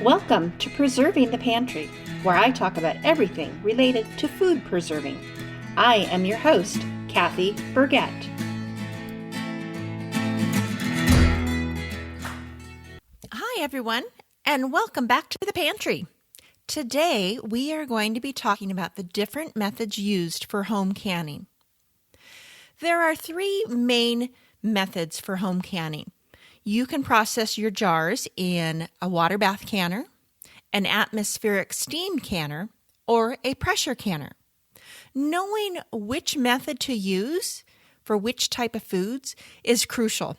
Welcome to Preserving the Pantry, where I talk about everything related to food preserving. I am your host, Kathy Burgett. Hi, everyone, and welcome back to the pantry. Today, we are going to be talking about the different methods used for home canning. There are three main methods for home canning. You can process your jars in a water bath canner, an atmospheric steam canner, or a pressure canner. Knowing which method to use for which type of foods is crucial.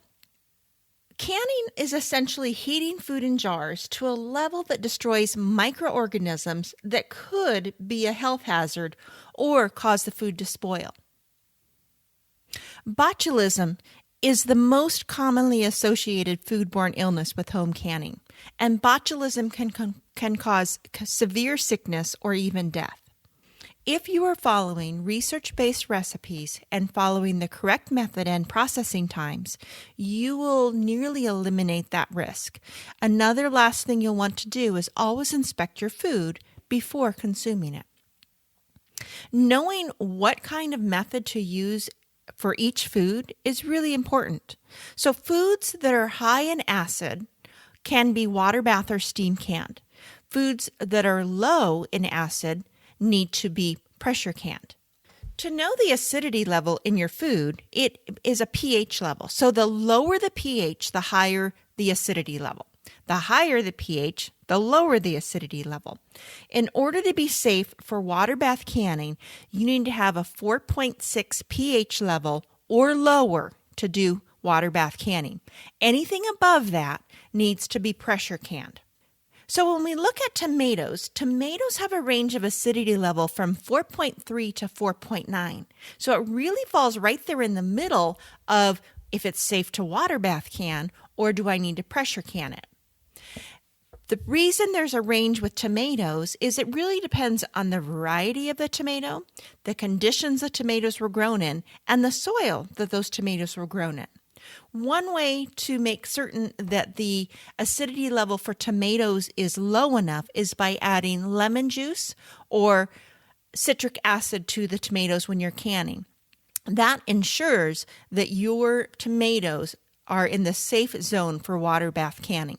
Canning is essentially heating food in jars to a level that destroys microorganisms that could be a health hazard or cause the food to spoil. Botulism is the most commonly associated foodborne illness with home canning, and botulism can cause severe sickness or even death. If you are following research-based recipes and following the correct method and processing times, you will nearly eliminate that risk. Another last thing you'll want to do is always inspect your food before consuming it. Knowing what kind of method to use for each food is really important. So foods that are high in acid can be water bath or steam canned. Foods that are low in acid need to be pressure canned. To know the acidity level in your food, it is a pH level. So the lower the pH, the higher the acidity level. The higher the pH, the lower the acidity level. In order to be safe for water bath canning, you need to have a 4.6 pH level or lower to do water bath canning. Anything above that needs to be pressure canned. So when we look at tomatoes have a range of acidity level from 4.3 to 4.9. So it really falls right there in the middle of if it's safe to water bath can or do I need to pressure can it. The reason there's a range with tomatoes is it really depends on the variety of the tomato, the conditions the tomatoes were grown in, and the soil that those tomatoes were grown in. One way to make certain that the acidity level for tomatoes is low enough is by adding lemon juice or citric acid to the tomatoes when you're canning. That ensures that your tomatoes are in the safe zone for water bath canning.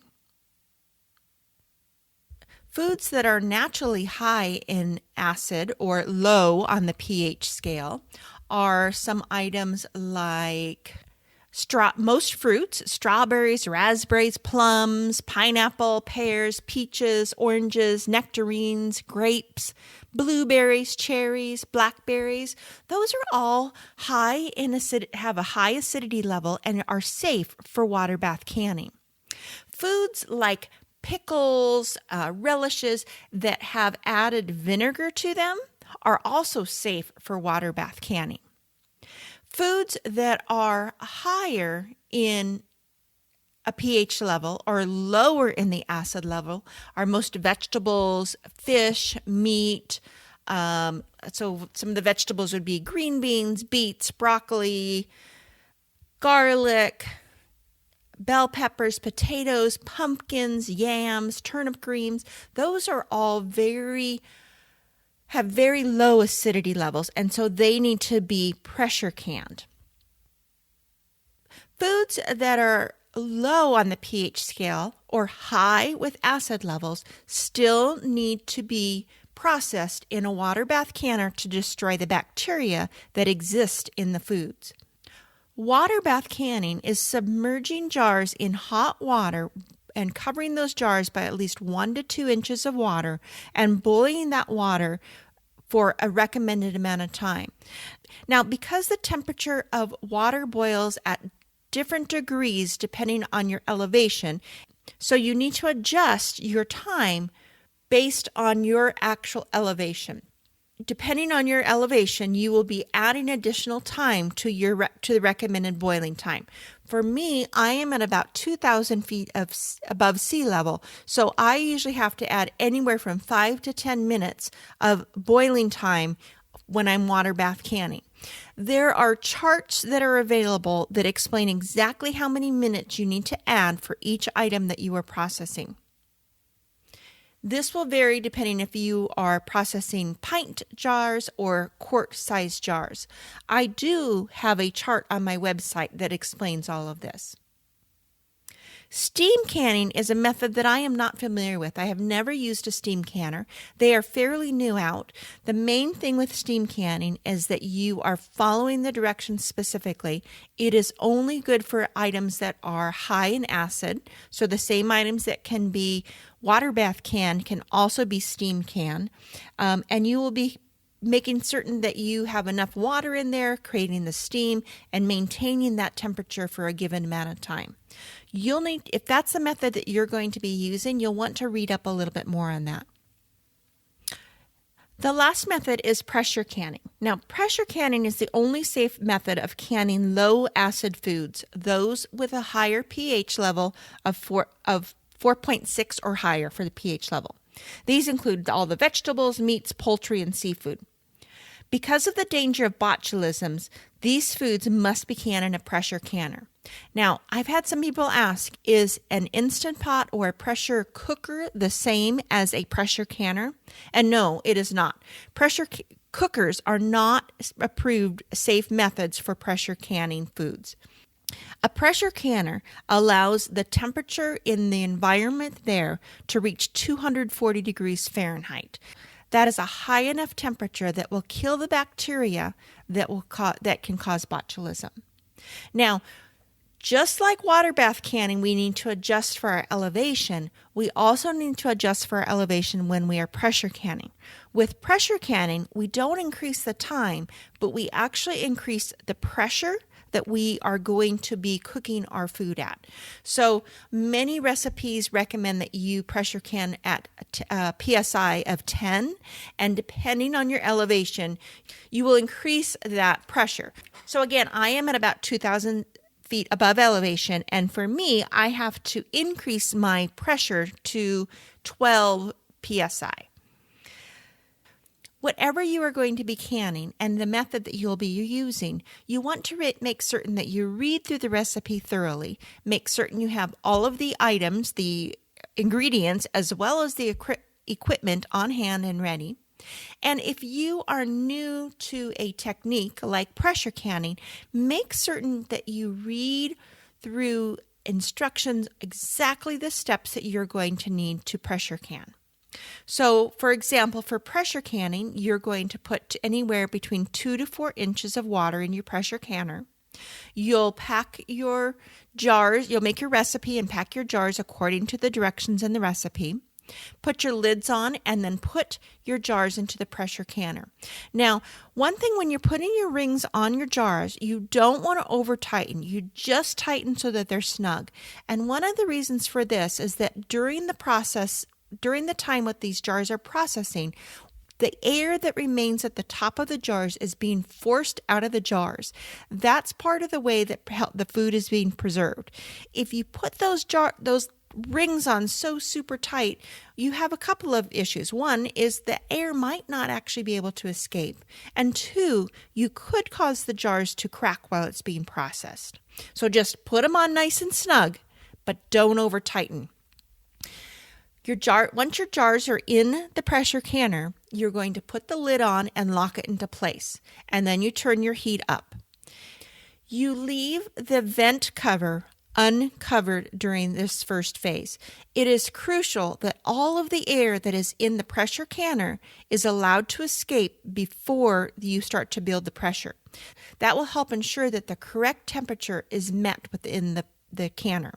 Foods that are naturally high in acid or low on the pH scale are some items like most fruits, strawberries, raspberries, plums, pineapple, pears, peaches, oranges, nectarines, grapes, blueberries, cherries, blackberries. Those are all high in acid, have a high acidity level and are safe for water bath canning. Foods like pickles, relishes that have added vinegar to them are also safe for water bath canning. Foods that are higher in a pH level or lower in the acid level are most vegetables, fish, meat. So some of the vegetables would be green beans, beets, broccoli, garlic, bell peppers, potatoes, pumpkins, yams, turnip greens. Those are all have very low acidity levels, and so they need to be pressure canned. Foods that are low on the pH scale or high with acid levels still need to be processed in a water bath canner to destroy the bacteria that exist in the foods. Water bath canning is submerging jars in hot water and covering those jars by at least 1 to 2 inches of water and boiling that water for a recommended amount of time. Now, because the temperature of water boils at different degrees depending on your elevation, so you need to adjust your time based on your actual elevation. Depending on your elevation, you will be adding additional time to the recommended boiling time. For me, I am at about 2,000 feet above sea level, so I usually have to add anywhere from 5 to 10 minutes of boiling time when I'm water bath canning. There are charts that are available that explain exactly how many minutes you need to add for each item that you are processing. This will vary depending if you are processing pint jars or quart-sized jars. I do have a chart on my website that explains all of this. Steam canning is a method that I am not familiar with. I have never used a steam canner. They are fairly new out. The main thing with steam canning is that you are following the directions specifically. It is only good for items that are high in acid. So the same items that can be water bath canned can also be steam canned. And you will be making certain that you have enough water in there, creating the steam, and maintaining that temperature for a given amount of time. You'll need, if that's the method that you're going to be using, you'll want to read up a little bit more on that. The last method is pressure canning. Now, pressure canning is the only safe method of canning low acid foods, those with a higher pH level of 4.6 or higher for the pH level. These include all the vegetables, meats, poultry, and seafood. Because of the danger of botulisms, these foods must be canned in a pressure canner. Now, I've had some people ask, is an Instant Pot or a pressure cooker the same as a pressure canner? And no, it is not. Pressure cookers are not approved safe methods for pressure canning foods. A pressure canner allows the temperature in the environment there to reach 240 degrees Fahrenheit. That is a high enough temperature that will kill the bacteria that can cause botulism. Now, just like water bath canning, we need to adjust for our elevation. We also need to adjust for our elevation when we are pressure canning. With pressure canning, we don't increase the time, but we actually increase the pressure that we are going to be cooking our food at. So many recipes recommend that you pressure can at PSI of 10, and depending on your elevation, you will increase that pressure. So again, I am at about 2,000 feet above elevation, and for me, I have to increase my pressure to 12 PSI. Whatever you are going to be canning and the method that you'll be using, you want to make certain that you read through the recipe thoroughly, make certain you have all of the items, the ingredients, as well as the equipment on hand and ready. And if you are new to a technique like pressure canning, make certain that you read through instructions exactly the steps that you're going to need to pressure can. So, for example, for pressure canning, you're going to put anywhere between 2 to 4 inches of water in your pressure canner. You'll pack your jars, you'll make your recipe and pack your jars according to the directions in the recipe. Put your lids on and then put your jars into the pressure canner. Now, one thing when you're putting your rings on your jars, you don't want to over tighten. You just tighten so that they're snug. And one of the reasons for this is that during the time what these jars are processing, the air that remains at the top of the jars is being forced out of the jars. That's part of the way that the food is being preserved. If you put those rings on so super tight, you have a couple of issues. One is the air might not actually be able to escape. And two, you could cause the jars to crack while it's being processed. So just put them on nice and snug, but don't over tighten. Once your jars are in the pressure canner, you're going to put the lid on and lock it into place. And then you turn your heat up. You leave the vent cover uncovered during this first phase. It is crucial that all of the air that is in the pressure canner is allowed to escape before you start to build the pressure. That will help ensure that the correct temperature is met within the canner.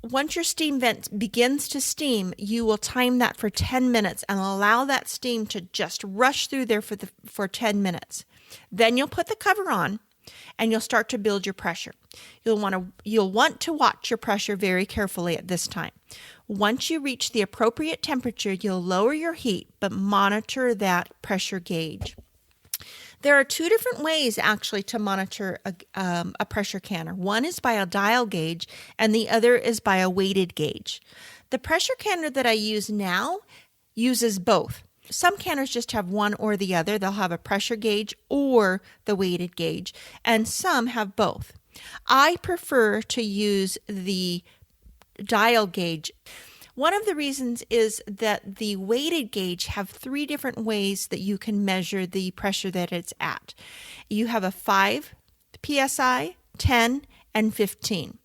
Once your steam vent begins to steam, you will time that for 10 minutes and allow that steam to just rush through there for 10 minutes. Then you'll put the cover on and you'll start to build your pressure. You'll want to watch your pressure very carefully at this time. Once you reach the appropriate temperature, you'll lower your heat, but monitor that pressure gauge. There are two different ways actually to monitor a pressure canner. One is by a dial gauge and the other is by a weighted gauge. The pressure canner that I use now uses both. Some canners just have one or the other. They'll have a pressure gauge or the weighted gauge, and some have both. I prefer to use the dial gauge. One of the reasons is that the weighted gauge have 3 different ways that you can measure the pressure that it's at. You have a 5 psi, 10, and 15.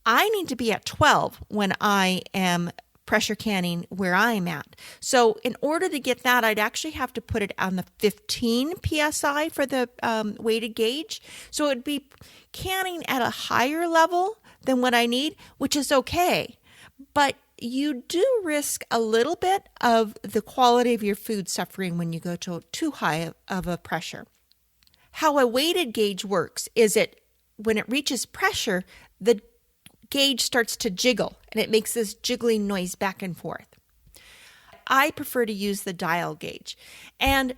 I need to be at 12 when I am pressure canning where I'm at. So in order to get that, I'd actually have to put it on the 15 psi for the weighted gauge. So it would be canning at a higher level than what I need, which is okay. But you do risk a little bit of the quality of your food suffering when you go to too high of a pressure. How a weighted gauge works is when it reaches pressure, the gauge starts to jiggle and it makes this jiggling noise back and forth. I prefer to use the dial gauge. And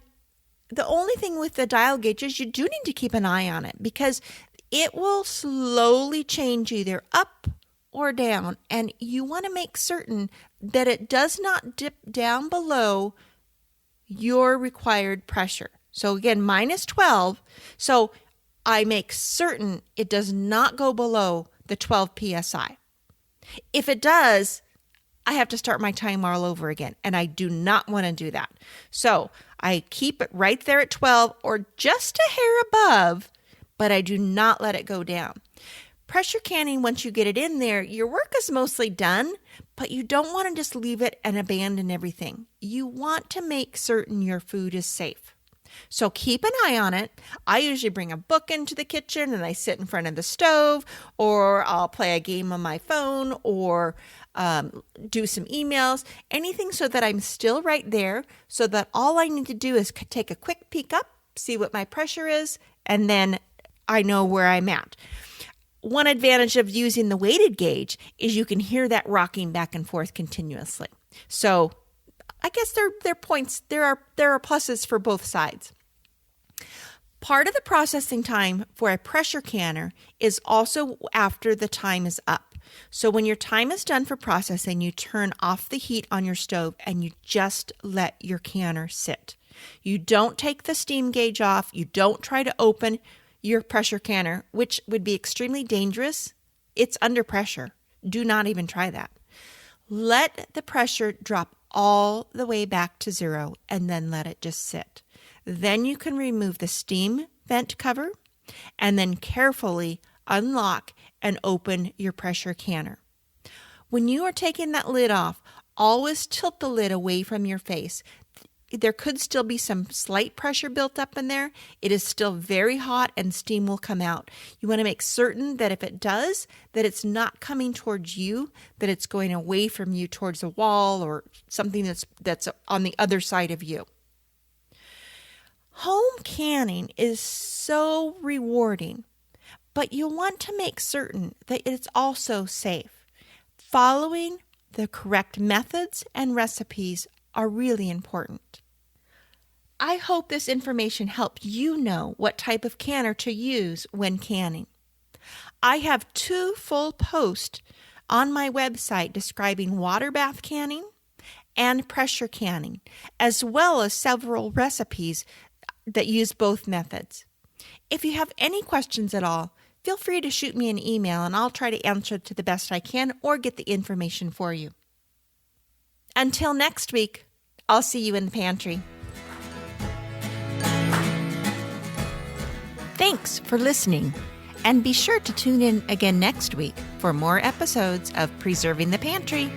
the only thing with the dial gauge is you do need to keep an eye on it because it will slowly change either up or down. And you want to make certain that it does not dip down below your required pressure. So again, mine is 12. So I make certain it does not go below the 12 psi. If it does, I have to start my timer all over again, and I do not want to do that. So I keep it right there at 12 or just a hair above, but I do not let it go down. Pressure canning, once you get it in there, your work is mostly done, but you don't want to just leave it and abandon everything. You want to make certain your food is safe. So keep an eye on it. I usually bring a book into the kitchen and I sit in front of the stove, or I'll play a game on my phone, or do some emails, anything so that I'm still right there, so that all I need to do is take a quick peek up, see what my pressure is, and then I know where I'm at. One advantage of using the weighted gauge is you can hear that rocking back and forth continuously. So I guess there are points. There are pluses for both sides. Part of the processing time for a pressure canner is also after the time is up. So when your time is done for processing, you turn off the heat on your stove and you just let your canner sit. You don't take the steam gauge off. You don't try to open your pressure canner, which would be extremely dangerous. It's under pressure. Do not even try that. Let the pressure drop all the way back to 0 and then let it just sit. Then you can remove the steam vent cover and then carefully unlock and open your pressure canner. When you are taking that lid off, always tilt the lid away from your face. There could still be some slight pressure built up in there. It is still very hot and steam will come out. You want to make certain that if it does, that it's not coming towards you, that it's going away from you towards a wall or something that's on the other side of you. Home canning is so rewarding, but you'll want to make certain that it's also safe. Following the correct methods and recipes are really important. I hope this information helped you know what type of canner to use when canning. I have 2 full posts on my website describing water bath canning and pressure canning, as well as several recipes that use both methods. If you have any questions at all, feel free to shoot me an email and I'll try to answer to the best I can or get the information for you. Until next week, I'll see you in the pantry. Thanks for listening, and be sure to tune in again next week for more episodes of Preserving the Pantry.